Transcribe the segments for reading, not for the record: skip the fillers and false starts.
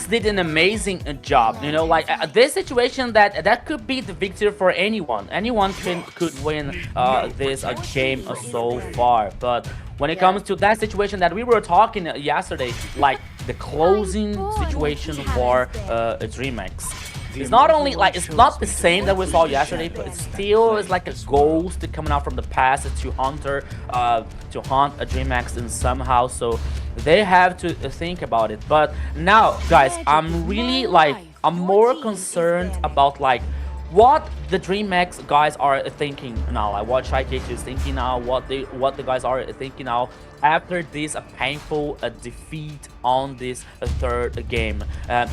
did an amazing job. You know, like this situation that could be the victory for anyone. Anyone could win this game so far. But when it comes to that situation that we were talking yesterday, like the closing situation for DreamMax. It's not only like it's not the same that we saw yesterday, but it still is like a ghost coming out from the past to hunt a DreamMax in somehow. So they have to think about it. But now, guys, I'm really like I'm more concerned about like what the DreamMax guys are thinking now, like what Shy Cage is thinking now, what the guys are thinking now after this painful defeat on this third game,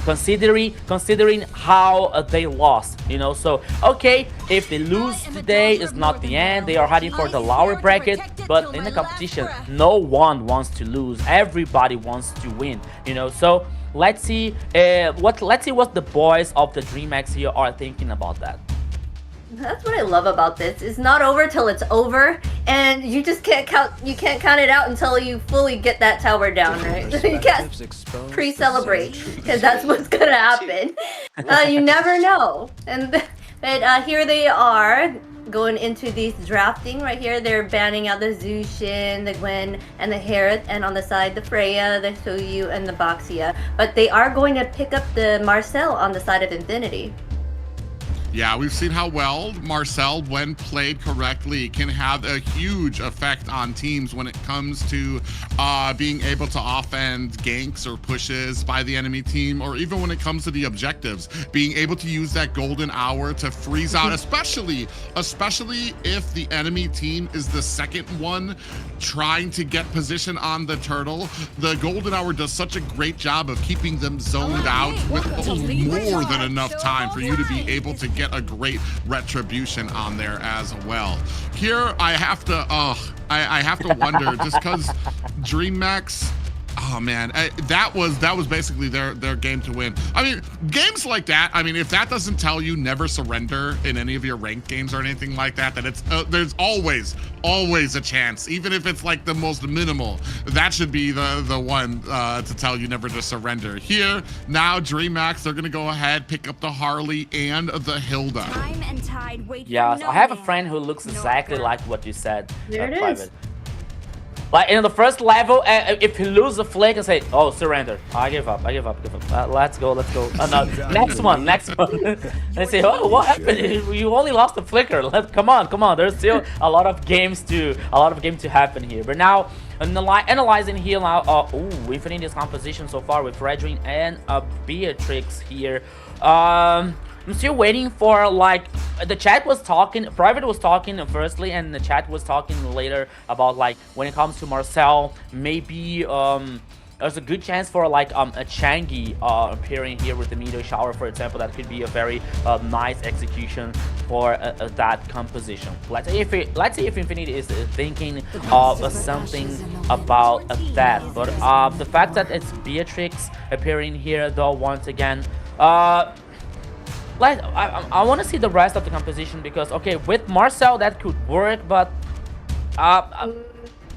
considering how they lost, you know. So okay, if they lose today, it's not the end. They are heading for the lower bracket, but in the competition, no one wants to lose. Everybody wants to win, you know. So let's see what the boys of the DreamMax here are thinking about that. That's what I love about this. It's not over till it's over, and you just can't count. You can't count it out until you fully get that tower down, right? You can't pre-celebrate because that's what's gonna happen. You never know. But here they are going into these drafting right here. They're banning out the Zushin, the Gwen, and the Harith, and on the side the Freya, the Soyu, and the Baxia. But they are going to pick up the Marcel on the side of Infinity. Yeah, we've seen how well Marcel, when played correctly, can have a huge effect on teams when it comes to being able to offend ganks or pushes by the enemy team, or even when it comes to the objectives, being able to use that golden hour to freeze out, especially if the enemy team is the second one trying to get position on the turtle. The golden hour does such a great job of keeping them zoned out with more than enough time for you to be able to get a great retribution on there as well. Here I have to I have to wonder, just because DreamMax, oh man, that was basically their game to win. I mean, games like that, I mean, if that doesn't tell you never surrender in any of your ranked games or anything like that, then it's there's always a chance, even if it's like the most minimal. That should be the one to tell you never to surrender. Here now, DreamMax, they're gonna go ahead, pick up the Harley and the Hilda. Yeah, so I have a friend who looks exactly like what you said. There it Private. is. Like in the first level, if you lose the flick and say, "Oh, surrender," I give up. Let's go. No, next one. They say, "Oh, what happened? You only lost the flicker." Come on. There's still a lot of games to happen here. But now, analyzing here now, Infinity's composition so far with Redrin and Beatrix here. I'm still waiting for, like, the chat was talking, Private was talking firstly, and the chat was talking later about, like, when it comes to Marcel, maybe there's a good chance for, like, a Changi appearing here with the meteor shower, for example. That could be a very nice execution for that composition. Let's see if Infinity is thinking of something about that. But the fact that it's Beatrix appearing here, though, once again, I want to see the rest of the composition, because okay, with Marcel that could work, but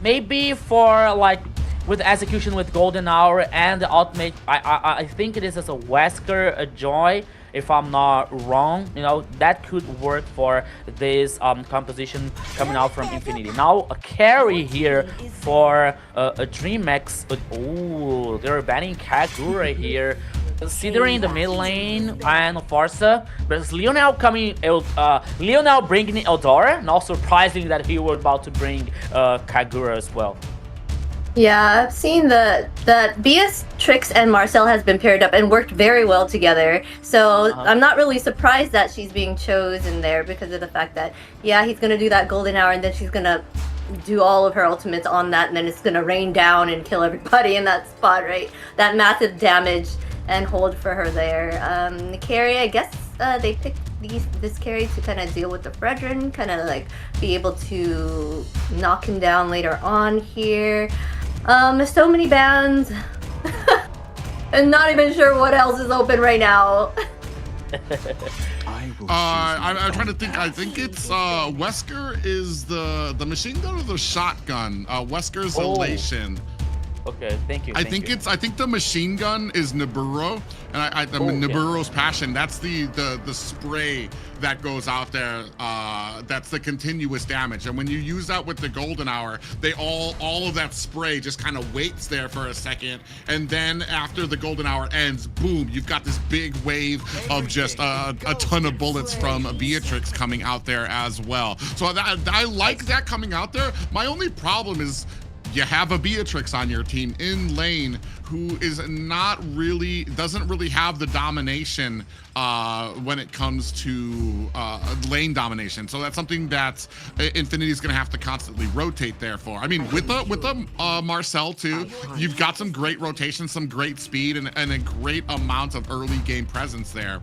maybe for like with execution with Golden Hour and the ultimate, I think it is as a Wesker Joy, if I'm not wrong. You know, that could work for this composition coming out from Infinity. Now a carry here for a DreamMax. Oh, they're banning Kagura here, considering the mid lane and Farsa, but it's Lionel Lionel bringing Eldora. Not surprising that he was about to bring Kagura as well. Yeah, I've seen that Beatrix and Marcel has been paired up and worked very well together. So I'm not really surprised that she's being chosen there, because of the fact that, yeah, he's gonna do that golden hour and then she's gonna do all of her ultimates on that, and then it's gonna rain down and kill everybody in that spot, right? That massive damage and hold for her there. The carry, I guess they picked this carry to kind of deal with the Fredrin, kind of like be able to knock him down later on here. There's so many bans. I'm not even sure what else is open right now. I'm trying to think. I think it's Wesker is the machine gun or the shotgun. Wesker's Elation. Okay, thank you. I thank you. I think the machine gun is Naburo, and I mean, Naburo's passion. That's the spray that goes out there. That's the continuous damage, and when you use that with the golden hour, they all of that spray just kind of waits there for a second, and then after the golden hour ends, boom, you've got this big wave of just a ton of bullets from Beatrix coming out there as well. So I like that coming out there. My only problem is, you have a Beatrix on your team in lane who is doesn't really have the domination when it comes to lane domination. So that's something that Infinity is going to have to constantly rotate there for. I mean, with the Marcel too, you've got some great rotation, some great speed, and a great amount of early game presence there.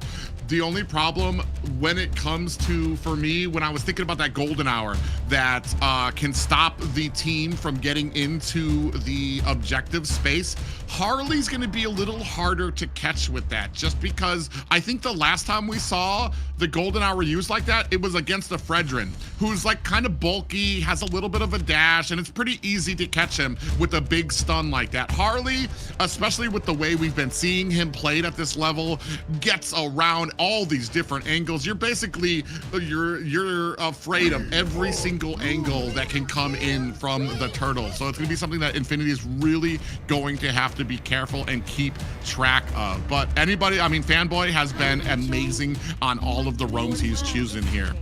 The only problem when it comes to, for me, when I was thinking about that golden hour that can stop the team from getting into the objective space, Harley's going to be a little harder to catch with that, just because I think the last time we saw the golden hour used like that, it was against a Fredrin, who's like kind of bulky, has a little bit of a dash, and it's pretty easy to catch him with a big stun like that. Harley, especially with the way we've been seeing him played at this level, gets around all these different angles. You're basically, you're afraid of every single angle that can come in from the turtle. So it's going to be something that Infinity is really going to have to be careful and keep track of. But anybody, I mean, Fanboy has been amazing on all of the roams he's choosing here.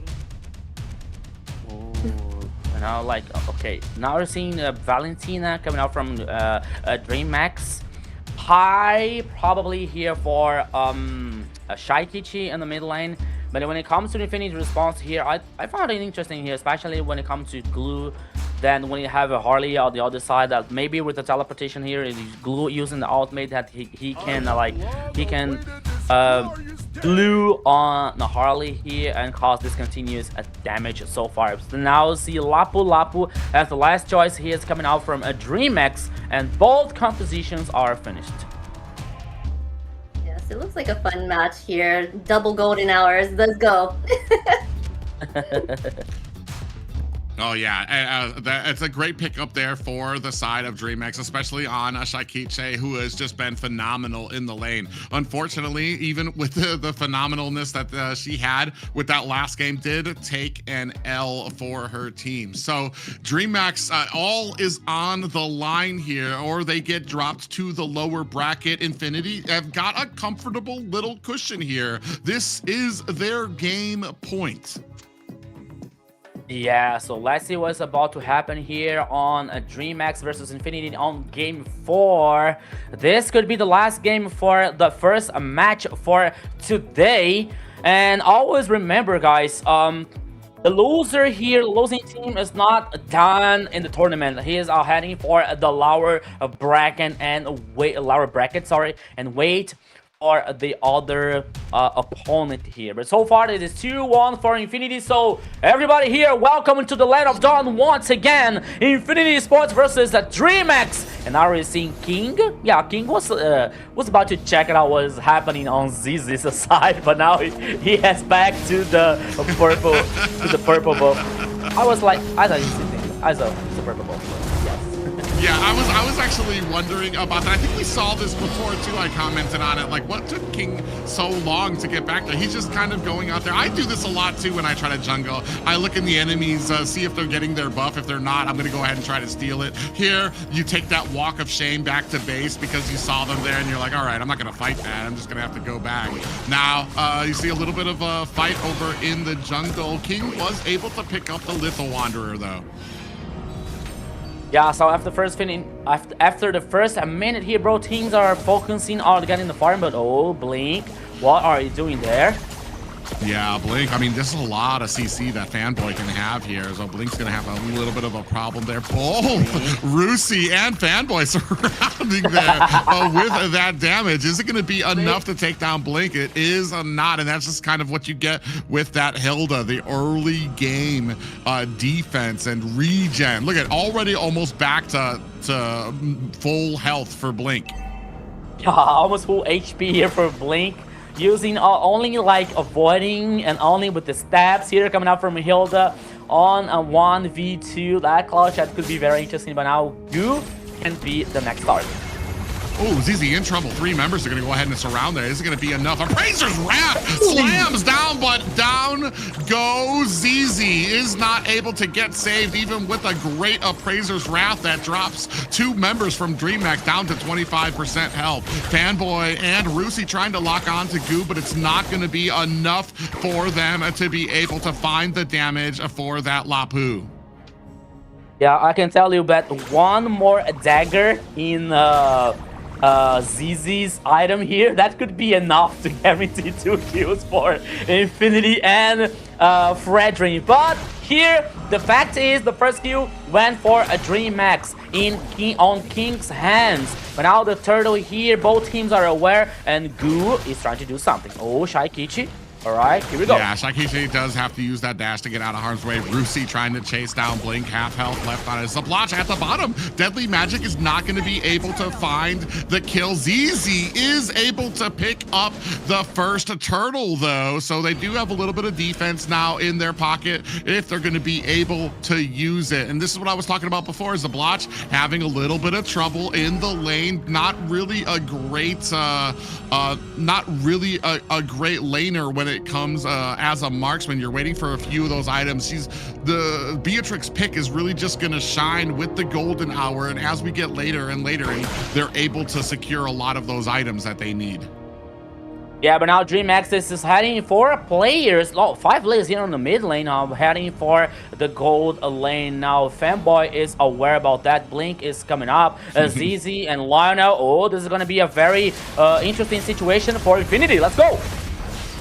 Now, like, okay, now we're seeing Valentina coming out from DreamMax. High probably here for Shaikichi in the mid lane. But when it comes to Infinity's response here, I found it interesting here, especially when it comes to Glue. Then when you have a Harley on the other side, that maybe with the teleportation here, is Glue using the ultimate that he can glue on the Harley here and cause discontinuous damage so far. So now see Lapu Lapu as the last choice. He is coming out from a DreamMax, and both compositions are finished. Yes, it looks like a fun match here. Double golden hours. Let's go. Oh yeah, it's a great pickup there for the side of DreamMax, especially on Shaikichi, who has just been phenomenal in the lane. Unfortunately, even with the phenomenalness that she had with that last game, did take an L for her team. So DreamMax, all is on the line here, or they get dropped to the lower bracket. Infinity have got a comfortable little cushion here. This is their game point. Yeah, so let's see what's about to happen here on DreamMax versus Infinity on game 4. This could be the last game for the first match for today. And always remember, guys, the loser here, losing team, is not done in the tournament. He is heading for the lower bracket and wait for the other opponent here. But so far it is 2-1 for Infinity. So everybody here, welcome to the Land of Dawn once again. Infinity Sports versus DreamMax. And now we're seeing King. Yeah, King was about to check it out what is happening on ZZ's side, but now he has back to the purple buff. I was like, I thought it's a purple buff. Yeah, I was actually wondering about that. I think we saw this before too. I commented on it, like, what took King so long to get back there? He's just kind of going out there. I do this a lot too when I try to jungle. I look in the enemies, see if they're getting their buff. If they're not, I'm gonna go ahead and try to steal it. Here, you take that walk of shame back to base because you saw them there and you're like, all right, I'm not gonna fight that. I'm just gonna have to go back. Now, you see a little bit of a fight over in the jungle. King was able to pick up the Little Wanderer though. Yeah, so after the first minute here, bro, teams are focusing on getting the farm, but oh, Blink, what are you doing there? Yeah, Blink, I mean, this is a lot of CC that Fanboy can have here, so Blink's gonna have a little bit of a problem there. Both Rusi and Fanboy surrounding there with that damage. Is it gonna be enough to take down Blink? It is not, and that's just kind of what you get with that Hilda, the early game defense and regen. Look at, already almost back to full health for Blink. Yeah, almost full HP here for Blink. Using only like avoiding and only with the stabs here coming out from Hilda on a 1v2. That clutch that could be very interesting. But now Goo can be the next target. Oh, ZZ in trouble. 3 members are going to go ahead and surround there. This is going to be enough. Appraiser's Wrath slams down, but down goes ZZ. Is not able to get saved, even with a great Appraiser's Wrath that drops 2 members from DreamMax down to 25% health. Fanboy and Rusi trying to lock on to Goo, but it's not going to be enough for them to be able to find the damage for that Lapu. Yeah, I can tell you that one more dagger in ZZ's item here, that could be enough to guarantee 2 kills for Infinity and Fredrin. But here, the fact is the first kill went for a DreamMax on King's hands. But now the turtle here, both teams are aware, and Goo is trying to do something. Oh, Shaikichi. All right, here we go. Yeah, Shaikichi does have to use that dash to get out of harm's way. Rusi trying to chase down Blink, half health left on his Zablotch at the bottom. Deadly Magic is not going to be able to find the kill. ZZ is able to pick up the first turtle, though, so they do have a little bit of defense now in their pocket if they're going to be able to use it. And this is what I was talking about before, is Zablotch having a little bit of trouble in the lane. Not really a great, great laner when it comes as a marksman. You're waiting for a few of those items. The Beatrix pick is really just going to shine with the golden hour, and as we get later and later, and they're able to secure a lot of those items that they need. Yeah, but now DreamMax is heading for players. 5 players here on the mid lane, heading for the gold lane. Now, Fanboy is aware about that. Blink is coming up. ZZ and Lionel. Oh, this is going to be a very interesting situation for Infinity. Let's go.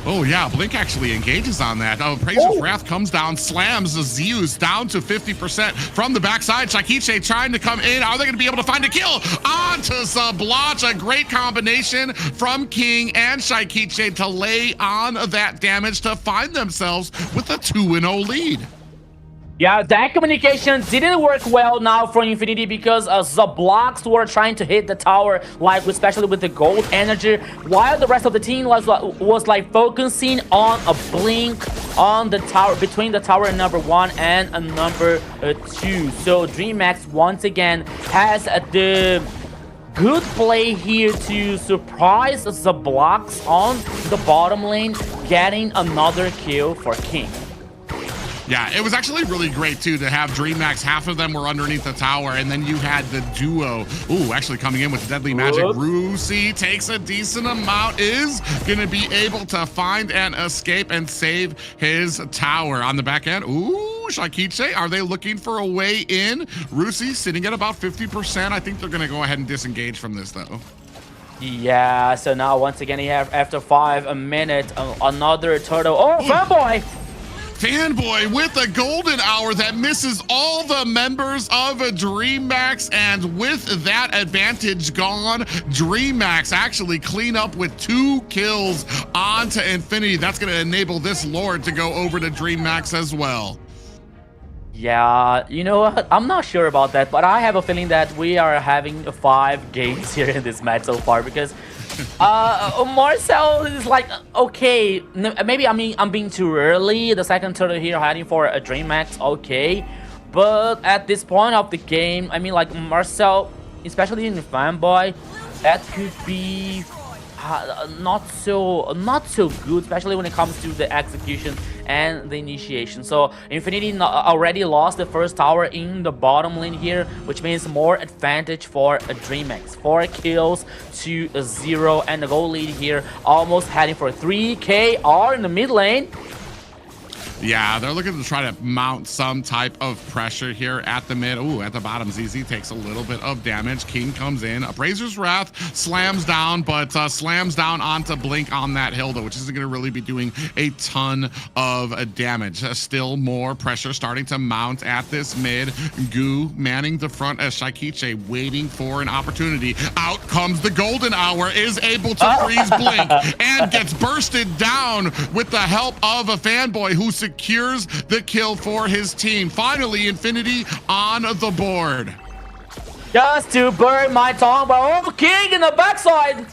Oh yeah, Blink actually engages on that. Appraiser's Wrath comes down, slams the Zeus down to 50% from the backside. Shaikichi trying to come in. Are they going to be able to find a kill? Onto Zablotch. A great combination from King and Shaikichi to lay on that damage to find themselves with a 2-0 lead. Yeah, that communication didn't work well now for Infinity because the blocks were trying to hit the tower, like especially with the gold energy, while the rest of the team was like focusing on a blink on the tower, between the tower number 1 and number 2. So DreamMax once again has the good play here to surprise the blocks on the bottom lane, getting another kill for King. Yeah, it was actually really great, too, to have DreamMax. Half of them were underneath the tower, and then you had the duo. Ooh, actually coming in with Deadly Magic. Rusi takes a decent amount, is going to be able to find and escape and save his tower. On the back end, ooh, Shaikichi, are they looking for a way in? Rusi sitting at about 50%. I think they're going to go ahead and disengage from this, though. Yeah, so now once again, you have, after 5 minutes, another turtle. Oh, Fanboy! Fanboy with a golden hour that misses all the members of a DreamMax, and with that advantage gone, DreamMax actually clean up with 2 kills onto Infinity. That's going to enable this Lord to go over to DreamMax as well. Yeah, you know what? I'm not sure about that, but I have a feeling that we are having 5 games here in this match so far, because Marcel is like, okay, maybe I'm being too early. The second turtle here heading for a DreamMax, okay. But at this point of the game, I mean, like Marcel, especially in the Fanboy, that could be not so good, especially when it comes to the execution and the initiation. So Infinity already lost the first tower in the bottom lane here, which means more advantage for a DreamMax. 4 kills to 0, and the goal lead here almost heading for 3KR in the mid lane. Yeah, they're looking to try to mount some type of pressure here at the mid. Ooh, at the bottom, ZZ takes a little bit of damage. King comes in. Appraiser's Wrath slams down, but slams down onto Blink on that Hilda, which isn't going to really be doing a ton of damage. Still more pressure starting to mount at this mid. Goo manning the front as Shaikichi waiting for an opportunity. Out comes the golden hour, is able to freeze Blink and gets bursted down with the help of a Fanboy who secures the kill for his team. Finally, Infinity on the board. Just to burn my tongue, but oh, King in the backside.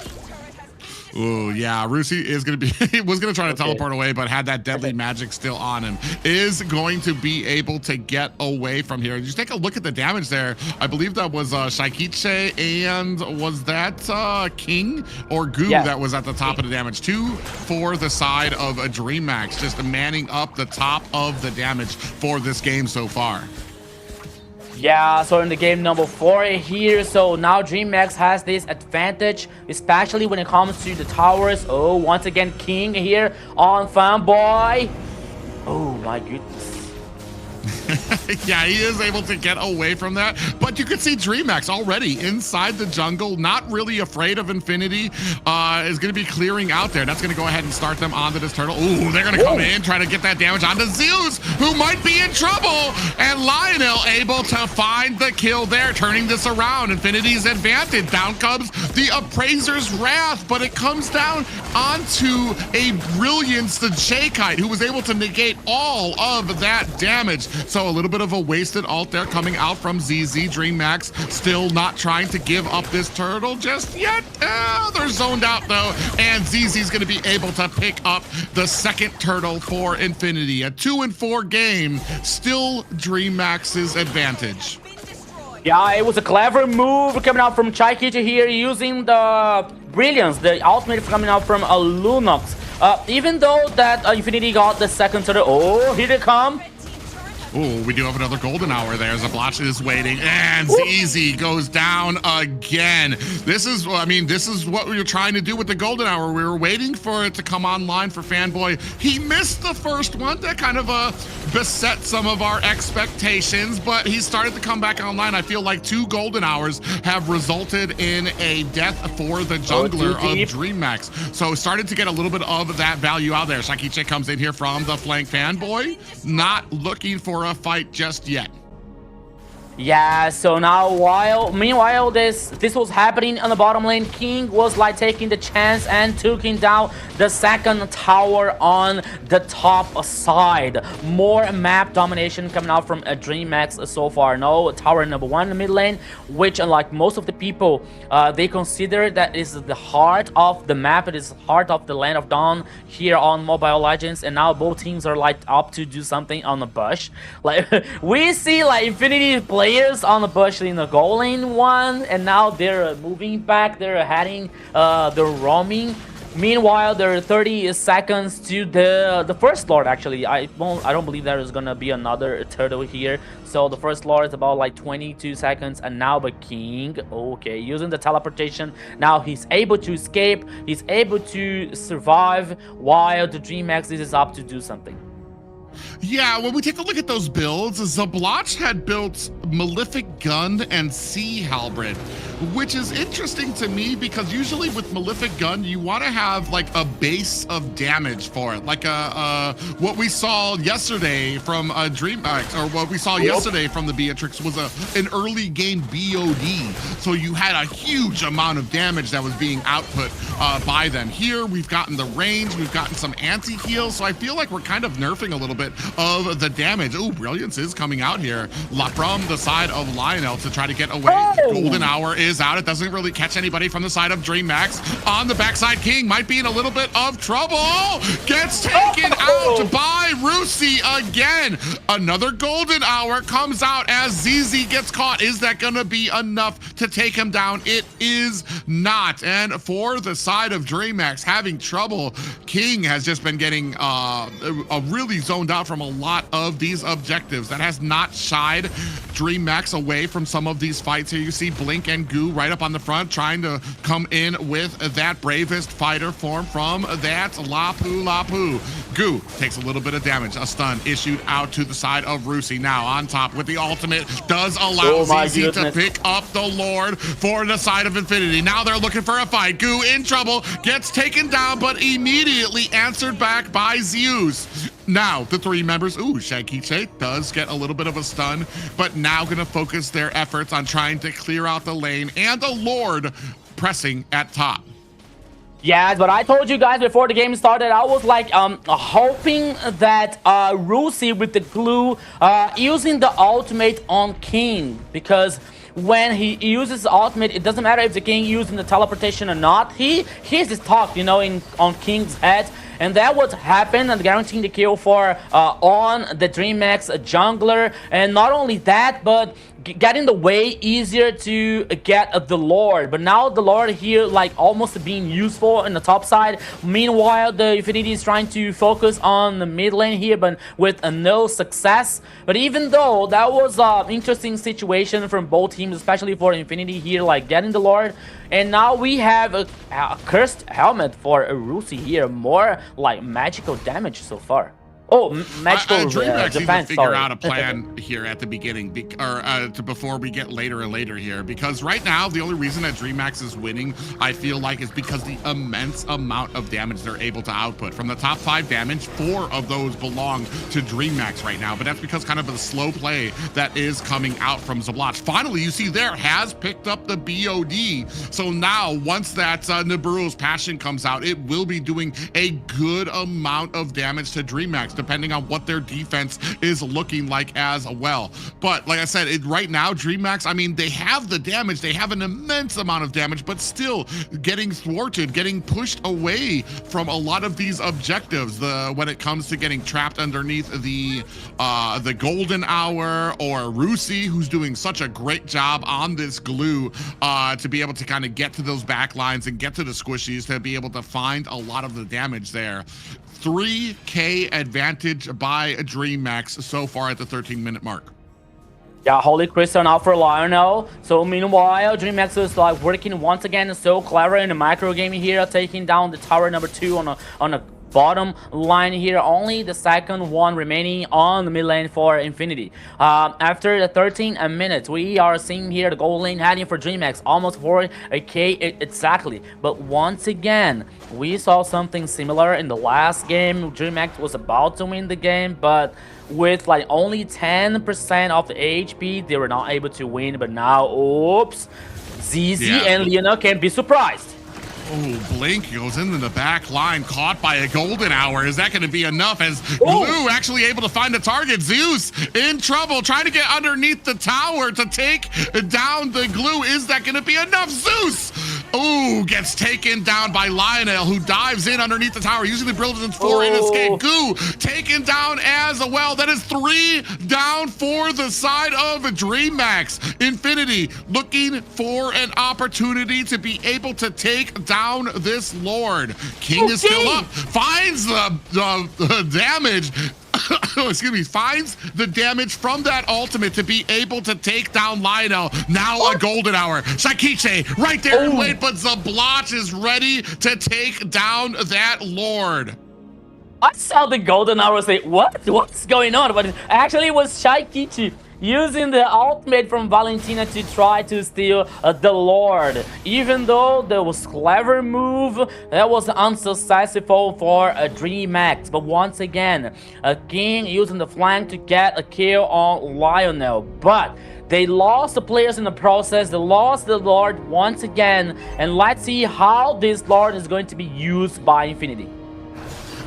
Ooh, yeah, Rusi is going to be, was going to try to teleport away, but had that deadly magic still on him. Is going to be able to get away from here. Just take a look at the damage there. I believe that was Shaikiche, and was that King or Goo that was at the top of the damage? 2 for the side of a DreamMax, just manning up the top of the damage for this game so far. Yeah, so in the game number 4 here, so now DreamMax has this advantage, especially when it comes to the towers. Oh, once again, King here on Fanboy. Oh my goodness. Yeah, he is able to get away from that, but you can see DreamMax already inside the jungle, not really afraid of Infinity, is going to be clearing out there. That's going to go ahead and start them onto this turtle. Ooh, they're going to come in, try to get that damage onto Zeus, who might be in trouble, and Lionel able to find the kill there, turning this around. Infinity's advantage. Down comes the Appraiser's Wrath, but it comes down onto a Brilliance, the J-Kite, who was able to negate all of that damage. So a little bit of a wasted ult there coming out from ZZ. DreamMax still not trying to give up this turtle just yet. They're zoned out though, and ZZ's going to be able to pick up the second turtle for Infinity. A 2-4 game, still DreamMax's advantage. Yeah, it was a clever move coming out from Chaikichi here, using the Brilliance, the ultimate coming out from a Lunox. Even though that Infinity got the second turtle. Oh, here they come. Oh, we do have another golden hour there. Zablach is waiting, and ZZ goes down again. This is, I mean, this is what we were trying to do with the golden hour. We were waiting for it to come online for Fanboy. He missed the first one. That kind of beset some of our expectations, but he started to come back online. I feel like 2 golden hours have resulted in a death for the jungler of DreamMax. So started to get a little bit of that value out there. Shakiche comes in here from the flank. Fanboy not looking for a fight just yet. Yeah, so now meanwhile this was happening on the bottom lane, King was like taking the chance and taking down the second tower on the top side. More map domination coming out from DreamMax so far. No, tower number 1 in the mid lane, which unlike most of the people, they consider that is the heart of the map. It is heart of the Land of Dawn here on Mobile Legends, and now both teams are like up to do something on the bush. Like we see like Infinity players on the bush in the goal lane 1, and now they're moving back, they're heading, they're roaming. Meanwhile, there are 30 seconds to the first lord. Actually, I don't believe there is gonna be another turtle here. So the first lord is about like 22 seconds, and now the King, okay, using the teleportation. Now he's able to escape, he's able to survive, while the DreamMax is up to do something. Yeah, when we take a look at those builds, Zablach had built Malefic Gun and Sea Halberd, which is interesting to me because usually with Malefic Gun, you want to have like a base of damage for it. Like what we saw yesterday from DreamMax, or what we saw yesterday from the Beatrix was an early game BOD. So you had a huge amount of damage that was being output by them. Here, we've gotten the range, we've gotten some anti-heal, so I feel like we're kind of nerfing a little bit of the damage. Oh, Brilliance is coming out here from the side of Lionel to try to get away. Golden hour is out. It doesn't really catch anybody from the side of DreamMax. On the backside, King might be in a little bit of trouble. Gets taken out by Rusi again. Another golden hour comes out as ZZ gets caught. Is that going to be enough to take him down? It is not. And for the side of DreamMax having trouble, King has just been getting a really zoned out from a lot of these objectives. That has not shied DreamMax away from some of these fights here. You see Blink and Goo right up on the front trying to come in with that bravest fighter form from that Lapu. Goo takes a little bit of damage. A stun issued out to the side of Rusi. Now on top with the ultimate does allow ZZ to pick up the Lord for the side of Infinity. Now they're looking for a fight. Goo in trouble, gets taken down, but immediately answered back by Zeus. Now, the 3 members, Shaikiche does get a little bit of a stun, but now gonna focus their efforts on trying to clear out the lane, and the Lord pressing at top. Yeah, but I told you guys before the game started, I was like hoping that Rusi with the glue using the ultimate on King, because when he uses his ultimate, it doesn't matter if the King using the teleportation or not. He hears his talk, you know, on King's head. And that would happen and guaranteeing the kill for on the DreamMax jungler. And not only that, but getting the way easier to get the Lord. But now the Lord here like almost being useful in the top side. Meanwhile, the Infinity is trying to focus on the mid lane here, but with no success. But even though that was an interesting situation from both teams, especially for Infinity here, like getting the Lord. And now we have a cursed helmet for Rusi here. More like magical damage so far. Oh, magical DreamMax defense. needs to figure sorry. out a plan here at the beginning, before we get later and later here. Because right now, the only reason that DreamMax is winning, I feel like, is because the immense amount of damage they're able to output. From the top 5 damage, 4 of those belong to DreamMax right now. But that's because kind of the slow play that is coming out from Zabloch. Finally, you see there, has picked up the BOD. So now, once that Nibiru's Passion comes out, it will be doing a good amount of damage to DreamMax, depending on what their defense is looking like as well. But like I said, right now, DreamMax, I mean, they have the damage, they have an immense amount of damage, but still getting thwarted, getting pushed away from a lot of these objectives. When it comes to getting trapped underneath the golden hour, or Rusi, who's doing such a great job on this glue to be able to kind of get to those back lines and get to the squishies to be able to find a lot of the damage there. 3K advantage by DreamMax so far at the 13-minute mark. Yeah, Holy Crystal now for Lionel. So meanwhile, DreamMax is like working once again so clever in the micro game here, taking down the tower number 2 on a bottom line here. Only the second one remaining on the mid lane for Infinity. After the 13 minutes, we are seeing here the gold lane heading for DreamMax, almost 4K exactly. But once again, we saw something similar in the last game. DreamMax was about to win the game, but with like only 10% of the HP, they were not able to win. But now, oops, ZZ and Leona can be surprised. Oh, Blink goes into the back line, caught by a golden hour. Is that going to be enough? As Glue actually able to find the target. Zeus in trouble, trying to get underneath the tower to take down the Glue. Is that going to be enough? Zeus, gets taken down by Lionel, who dives in underneath the tower, using the Brilliance 4 in escape. Goo taken down as well. That is 3 down for the side of DreamMax. Infinity looking for an opportunity to be able to take down this Lord. King is still up, finds the damage. Excuse me, finds the damage from that ultimate to be able to take down Lionel. Now a golden hour. Shakiche right there in wait, but Zabloch is ready to take down that Lord. I saw the golden hour say, what's going on? But actually it was Shaikichi using the ultimate from Valentina to try to steal the Lord. Even though there was clever move, that was unsuccessful for DreamMax. But once again, King using the flank to get a kill on Lionel. But they lost the players in the process. They lost the Lord once again. And let's see how this Lord is going to be used by Infinity.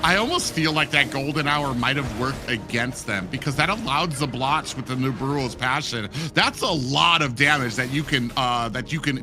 I almost feel like that golden hour might have worked against them, because that allowed Zabloch with the Nibiru's Passion. That's a lot of damage that you can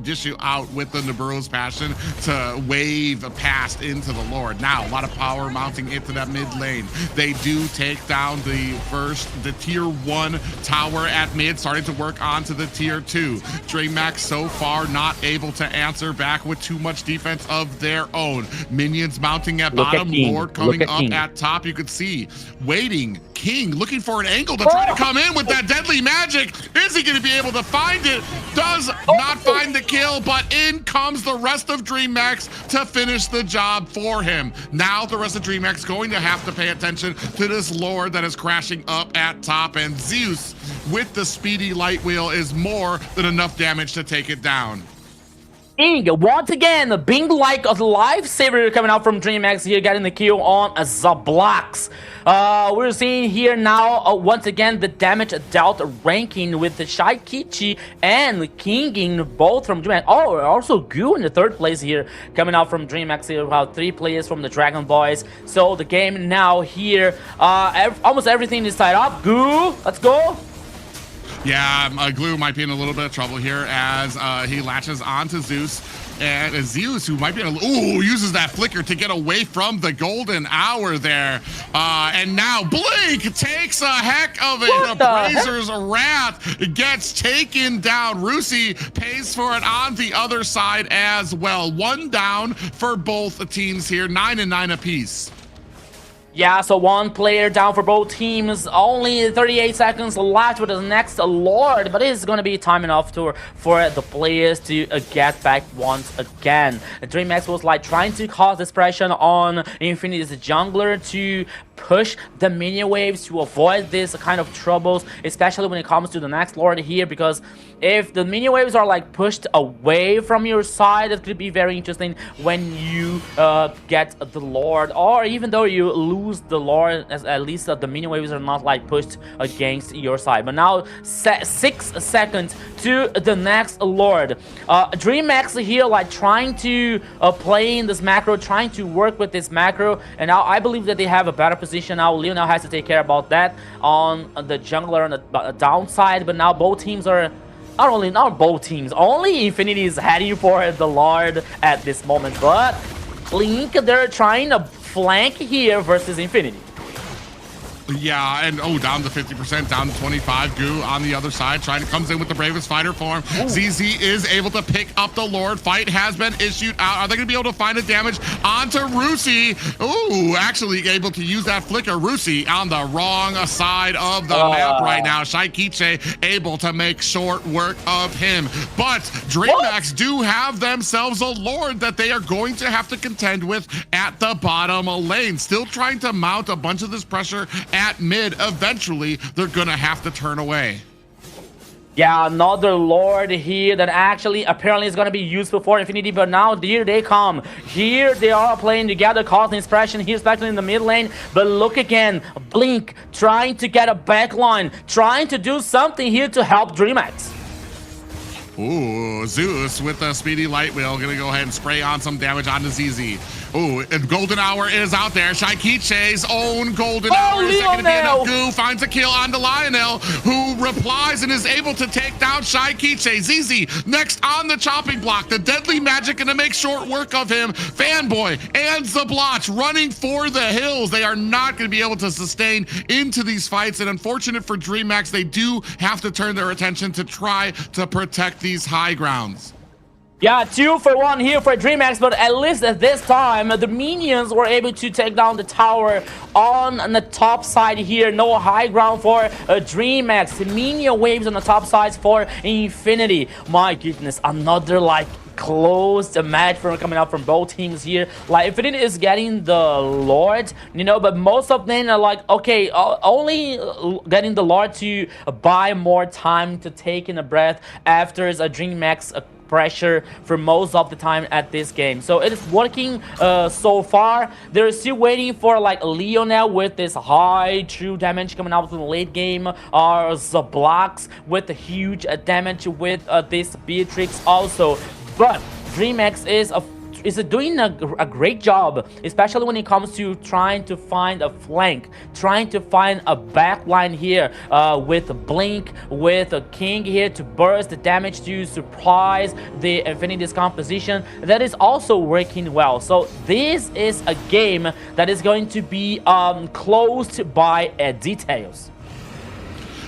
dish out with the Nibiru's Passion to wave past into the Lord. Now a lot of power mounting into that mid lane. They do take down the tier 1 tower at mid, starting to work onto the tier 2. DreamMax so far not able to answer back with too much defense of their own. Minions mounting at bottom, Lord coming up at top. You could see waiting. King looking for an angle to try to come in with that deadly magic. Is he going to be able to find it? Does not find the kill, but in comes the rest of DreamMax to finish the job for him. Now the rest of DreamMax going to have to pay attention to this Lord that is crashing up at top, and Zeus with the speedy light wheel is more than enough damage to take it down. King, once again, being like a lifesaver coming out from DreamMax here, getting the kill on Zablox. We're seeing here now, once again, the damage dealt ranking with the Shaikichi and Kinging, both from DreamMax. Oh, also Goo in the 3rd place here, coming out from DreamMax here. We have 3 players from the Dragon Boys. So the game now here, almost everything is tied up. Goo, let's go. Yeah, Glue might be in a little bit of trouble here as he latches onto Zeus. And Zeus, who might be uses that flicker to get away from the golden hour there. And now Blink takes a heck of it. Brazer's Wrath gets taken down. Rusi pays for it on the other side as well. 1 down for both teams here, 9 and 9 apiece. Yeah, so 1 player down for both teams. Only 38 seconds left with the next Lord, but it's going to be time enough for the players to get back once again. DreamMax was like trying to cause this pressure on Infinity's jungler to push the minion waves to avoid this kind of troubles, especially when it comes to the next Lord here, because if the minion waves are like pushed away from your side, it could be very interesting when you get the Lord, or even though you lose the Lord, at least the minion waves are not like pushed against your side. But now 6 seconds to the next Lord. DreamMax here like trying to play in this macro, trying to work with this macro, and now I believe that they have a better position now. Lionel has to take care about that on the jungler on the downside, but now both teams are not both teams, only Infinity is heading for the Lord at this moment, but Blink, they're trying to flank here versus Infinity. Yeah, and down to 50%, down to 25. Goo on the other side, comes in with the bravest fighter form. ZZ is able to pick up the Lord. Fight has been issued out. Are they going to be able to find the damage onto Rusi? Ooh, actually able to use that flicker. Rusi on the wrong side of the map right now. Shaikiche able to make short work of him. But DreamMax do have themselves a Lord that they are going to have to contend with at the bottom lane. Still trying to mount a bunch of this pressure at mid. Eventually they're gonna have to turn away. Yeah, another Lord here that actually apparently is going to be useful for Infinity, but now here they come. Here they are playing together, causing suppression here, especially in the mid lane. But look again, Blink trying to get a backline, trying to do something here to help DreamMax. Ooh, Zeus with the speedy light wheel, gonna go ahead and spray on some damage onto ZZ. Ooh, and Golden Hour is out there. Shaikiche's own Golden Hour. Is that gonna be enough? Goo finds a kill onto Lionel, who replies and is able to take down Shaikiche. ZZ next on the chopping block. The deadly magic gonna make short work of him. Fanboy and Zablotch running for the hills. They are not gonna be able to sustain into these fights, and unfortunate for DreamMax, they do have to turn their attention to try to protect these high grounds. Yeah, 2 for 1 here for DreamMax, but at least at this time, the minions were able to take down the tower on the top side here. No high ground for DreamMax. The minion waves on the top sides for Infinity. My goodness, another like close match coming out from both teams here. Like Infinity is getting the Lord, you know, but most of them are like, okay, only getting the Lord to buy more time to take in a breath after a DreamMax pressure for most of the time at this game. So it is working so far. They're still waiting for like Lionel with this high true damage coming out in the late game, or Zablocks with the huge damage with this Beatrix also. But DreamMax is doing a great job, especially when it comes to trying to find a flank, trying to find a backline here with Blink, with a King here to burst the damage to surprise the Infinity's composition. That is also working well. So this is a game that is going to be closed by details.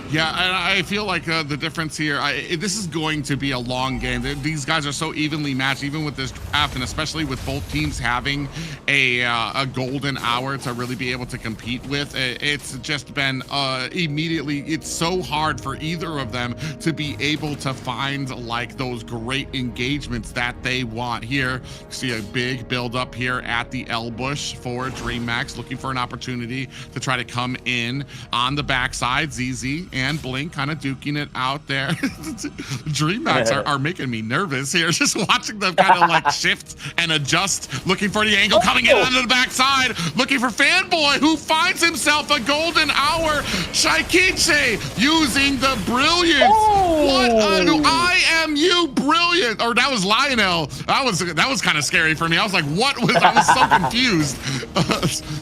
Yeah, and I feel like the difference here, this is going to be a long game. These guys are so evenly matched, even with this draft, and especially with both teams having a golden hour to really be able to compete with. It's just been immediately, it's so hard for either of them to be able to find like those great engagements that they want. Here, you see a big build up here at the L Bush for DreamMax, looking for an opportunity to try to come in on the backside. ZZ and Blink kind of duking it out there. DreamMax are making me nervous here, just watching them kind of like shift and adjust, looking for the angle, coming in onto the backside, looking for Fanboy, who finds himself a golden hour. Shaikiche using the brilliance. What an IMU brilliant, or that was Lionel. That was kind of scary for me. I was like, what was, I was so confused.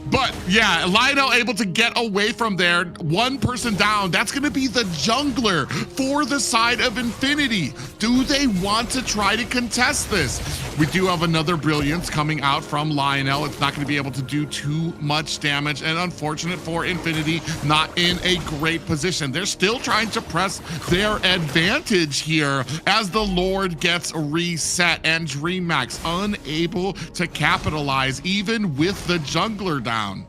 But yeah, Lionel able to get away from there. One person down. That's gonna to be the jungler for the side of Infinity. Do they want to try to contest this? We do have another Brilliance coming out from Lionel. It's not going to be able to do too much damage, and unfortunate for Infinity, not in a great position. They're still trying to press their advantage here as the Lord gets reset, and DreamMax unable to capitalize even with the jungler down.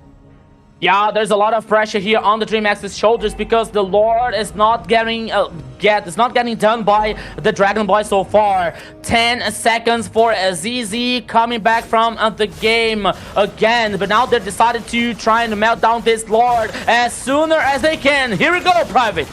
Yeah, there's a lot of pressure here on the DreamMax's shoulders because the Lord is not getting done by the Dragon Boy so far. 10 seconds for ZZ coming back from the game again, but now they decided to try and melt down this Lord as sooner as they can. Here we go, Private.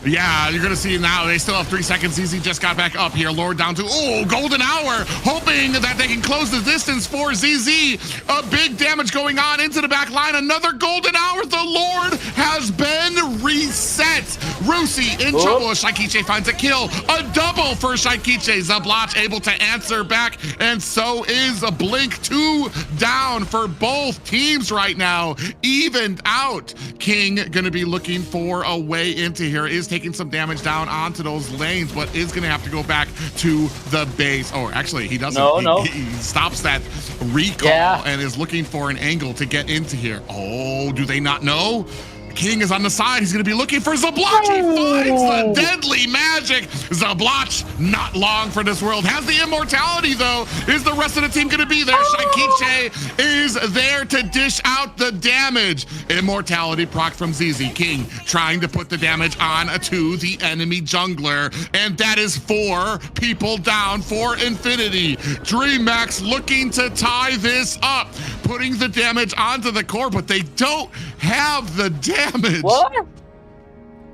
Yeah, you're gonna see now. They still have 3 seconds. ZZ just got back up here. Lord down to, golden hour, hoping that they can close the distance for ZZ. A big damage going on into the back line. Another golden hour. The Lord has been reset. Rusi in trouble. Shaikiche finds a kill. A double for Shaikiche. Zablach able to answer back, and so is a Blink. 2 down for both teams right now. Evened out. King gonna be looking for a way into here. Is taking some damage down onto those lanes, but is going to have to go back to the base. Oh, actually, he doesn't. He stops that recall and is looking for an angle to get into here. Oh, do they not know? King is on the side. He's going to be looking for Zablach. He finds the deadly magic. Zablach, not long for this world. Has the immortality, though. Is the rest of the team going to be there? Shaikiche is there to dish out the damage. Immortality proc from ZZ. King trying to put the damage on to the enemy jungler. And that is 4 people down for Infinity. DreamMax looking to tie this up, putting the damage onto the core, but they don't have the damage. What?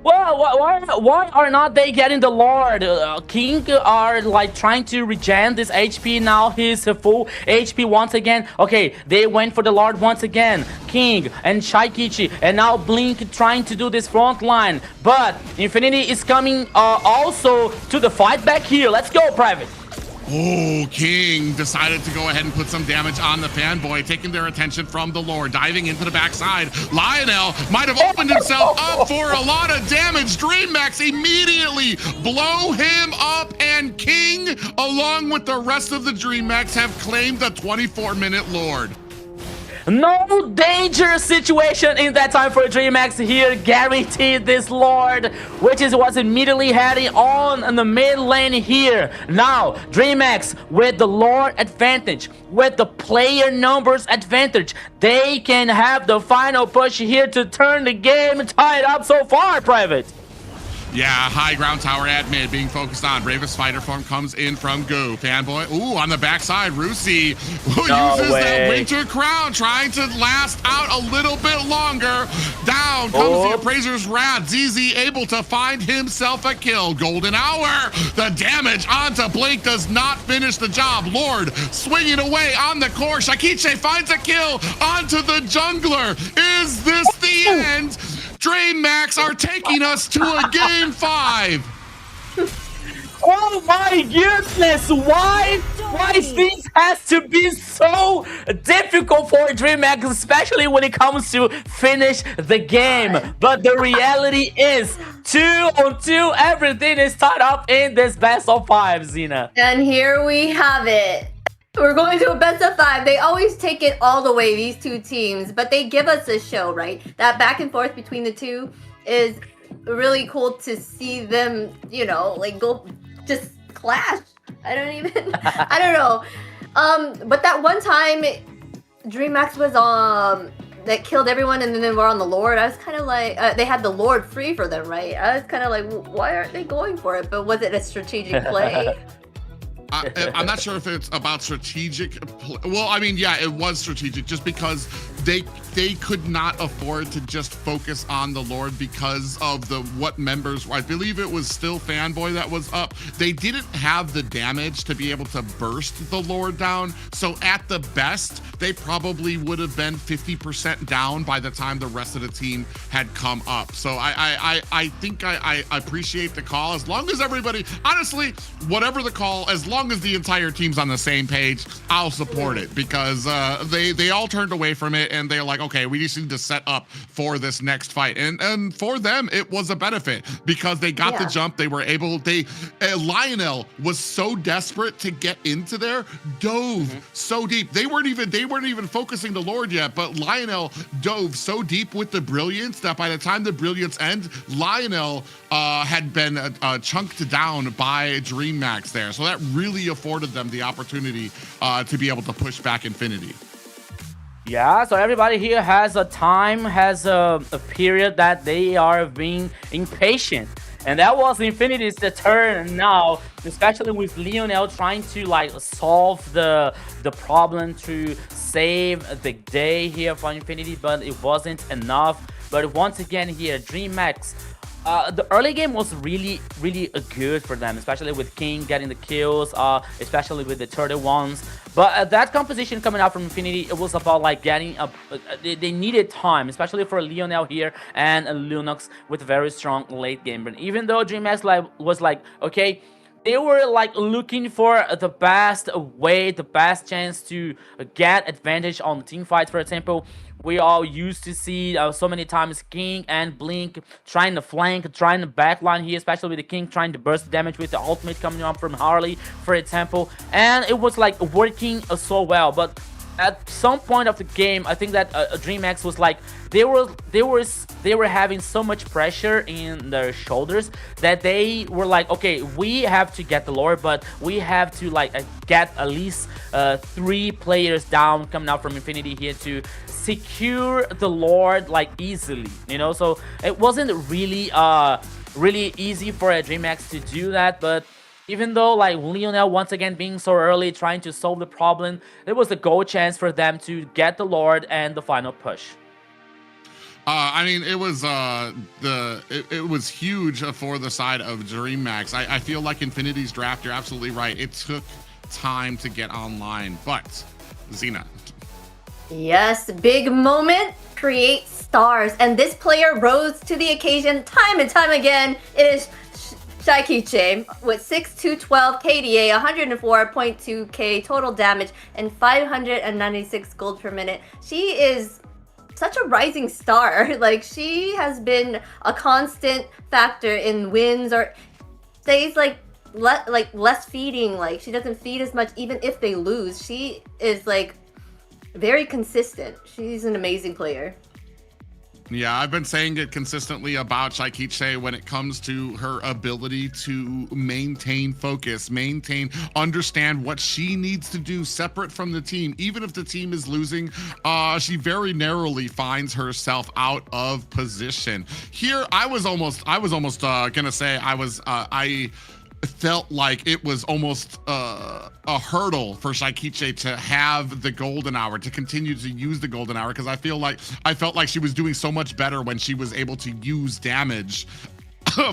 Why are not they getting the Lord? King are like trying to regen this HP. Now he's full HP once again. Okay, they went for the Lord once again. King and Shaikichi, and now Blink trying to do this front line. But Infinity is coming also to the fight back here. Let's go, Private. Oh, King decided to go ahead and put some damage on the fanboy, taking their attention from the Lord, diving into the backside. Lionel might have opened himself up for a lot of damage. DreamMax immediately blow him up, and King, along with the rest of the DreamMax, have claimed the 24-minute Lord. No danger situation in that time for DreamMax here. Guaranteed this Lord, which was immediately heading on the mid lane here. Now, DreamMax with the Lord advantage, with the player numbers advantage, they can have the final push here to turn the game tied up so far, Private. Yeah, high ground tower at mid being focused on. Bravest fighter form comes in from Go. Fanboy, on the backside, Rusi uses that winter crown, trying to last out a little bit longer. Down comes the Appraiser's Wrath. ZZ able to find himself a kill. Golden hour. The damage onto Blink does not finish the job. Lord swinging away on the core. Shaikiche finds a kill onto the jungler. Is this the end? DreamMax are taking us to a game 5. Oh my goodness, why things has to be so difficult for DreamMax, especially when it comes to finish the game. But the reality is 2-on-2, everything is tied up in this best of 5, Zena. And here we have it. We're going to a best of 5. They always take it all the way, these two teams, but they give us a show, right? That back and forth between the two is really cool to see them, like go just clash. I don't know. But that one time DreamMax was that killed everyone, and then they were on the Lord. I was kind of like, they had the Lord free for them, right? I was kind of like, why aren't they going for it? But was it a strategic play? I'm not sure if it's about strategic. Well, I mean, yeah, it was strategic just because they could not afford to just focus on the Lord because of what members. I believe it was still Fanboy that was up. They didn't have the damage to be able to burst the Lord down. So at the best, they probably would have been 50% down by the time the rest of the team had come up. So I think I appreciate the call. As long as everybody, honestly, whatever the call, as long as the entire team's on the same page, I'll support it, because they all turned away from it, and they're like, okay, we just need to set up for this next fight. And for them, it was a benefit because they got the jump. They were able, Lionel was so desperate to get into there, dove so deep. They weren't even focusing the Lord yet, but Lionel dove so deep with the brilliance that by the time the brilliance end, Lionel had been chunked down by DreamMax there. So that really afforded them the opportunity to be able to push back Infinity. Yeah, so everybody here has a time, has a period that they are being impatient. And that was Infinity's turn now, especially with Lionel trying to like solve the problem to save the day here for Infinity, but it wasn't enough. But once again here, DreamMax, the early game was really good for them, especially with King getting the kills, especially with the 31s. But that composition coming out from Infinity, it was about like getting up. They needed time, especially for Lionel here and Lunox with very strong late game. But even though DreamMax was like, okay, they were like looking for the best way, the best chance to get advantage on team fights. For example, we all used to see so many times King and Blink trying to flank, trying to backline here, especially with the King trying to burst damage with the ultimate coming up from Harley, for example. And it was like working so well. But at some point of the game, I think that DreamMax was like, they were having so much pressure in their shoulders that they were like, okay, we have to get the lore, but we have to like get at least 3 players down coming out from Infinity here to secure the lord like easily, you know. So it wasn't really easy for a DreamMax to do that. But even though like Lionel once again being so early trying to solve the problem, it was a goal chance for them to get the lord and the final push. I mean, it was it was huge for the side of DreamMax. I feel like Infinity's draft, you're absolutely right. It took time to get online, but Xena. Yes, big moment creates stars, and this player rose to the occasion time and time again. It is Shaikiche with 6,212 KDA, 104.2k total damage, and 596 gold per minute. She is such a rising star. Like, she has been a constant factor in wins, or stays like less feeding. Like, she doesn't feed as much even if they lose. She is like very consistent. She's an amazing player. Yeah, I've been saying it consistently about Shaikiche when it comes to her ability to maintain focus, understand what she needs to do separate from the team. Even if the team is losing, she very narrowly finds herself out of position. Here, I was almost gonna say I felt like it was almost a hurdle for Shaikiche to have the golden hour, to continue to use the golden hour, because I felt like she was doing so much better when she was able to use damage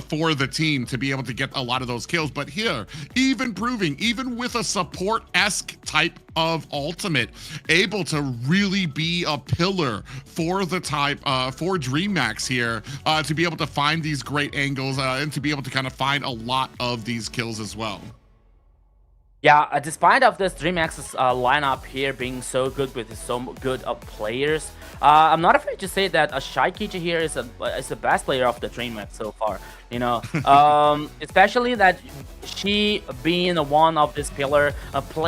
for the team to be able to get a lot of those kills. But here, even with a support-esque type of ultimate, able to really be a pillar for the type for DreamMax here, to be able to find these great angles and to be able to kind of find a lot of these kills as well. Yeah, despite of this DreamMax's lineup here being so good with so good players, I'm not afraid to say that Shaikiche here is the best player of the DreamMax so far. You know, especially that she being one of this pillar